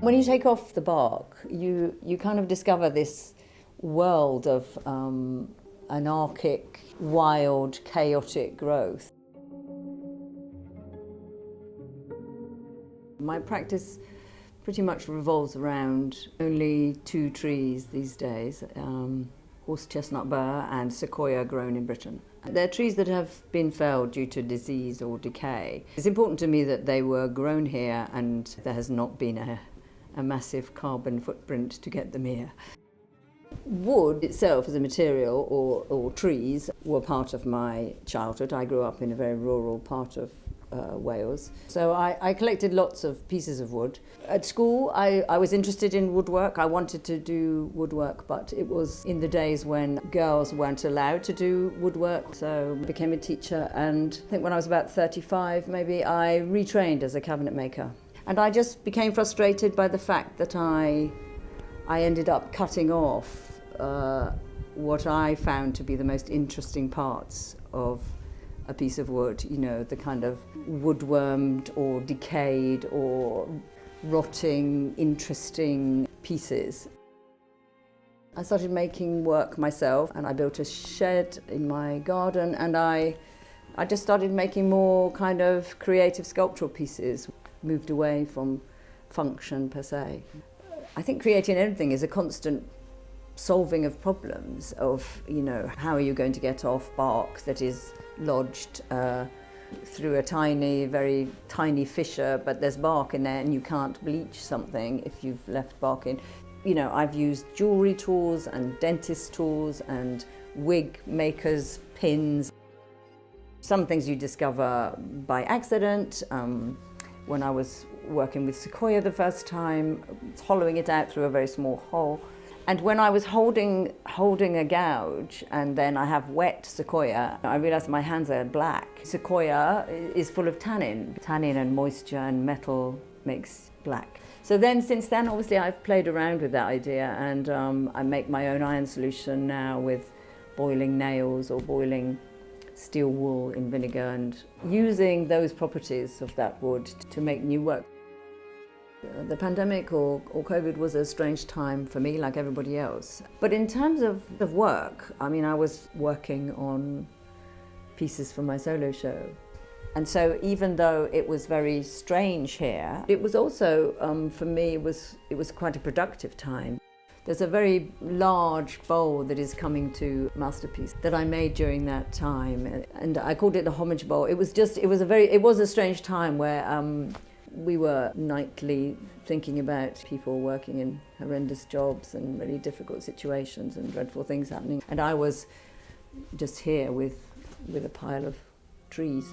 When you take off the bark, you kind of discover this world of anarchic, wild, chaotic growth. My practice pretty much revolves around only two trees these days, horse chestnut burr and sequoia grown in Britain. They're trees that have been felled due to disease or decay. It's important to me that they were grown here and there has not been a massive carbon footprint to get them here. Wood itself as a material or trees were part of my childhood. I grew up in a very rural part of Wales. So I collected lots of pieces of wood. At school I was interested in woodwork. I wanted to do woodwork, but it was in the days when girls weren't allowed to do woodwork. So I became a teacher, and I think when I was about 35 maybe I retrained as a cabinet maker. And I just became frustrated by the fact that I ended up cutting off what I found to be the most interesting parts of a piece of wood, you know, the kind of woodwormed or decayed or rotting, interesting pieces. I started making work myself, and I built a shed in my garden, and I just started making more kind of creative sculptural pieces, moved away from function per se. I think creating anything is a constant solving of problems of, you know, how are you going to get off bark that is lodged through a very tiny fissure, but there's bark in there and you can't bleach something if you've left bark in. You know, I've used jewellery tools and dentist tools and wig makers' pins. Some things you discover by accident. When I was working with sequoia the first time, hollowing it out through a very small hole. And when I was holding a gouge and then I have wet sequoia, I realised my hands are black. Sequoia is full of tannin. Tannin and moisture and metal makes black. So then, since then, obviously I've played around with that idea, and I make my own iron solution now with boiling nails or boiling steel wool in vinegar and using those properties of that wood to make new work. The pandemic or COVID was a strange time for me, like everybody else. But in terms of work, I mean, I was working on pieces for my solo show. And so even though it was very strange here, it was also, for me, it was quite a productive time. There's a very large bowl that is coming to Masterpiece that I made during that time, and I called it the homage bowl. It was a strange time where we were nightly thinking about people working in horrendous jobs and really difficult situations and dreadful things happening. And I was just here with a pile of trees.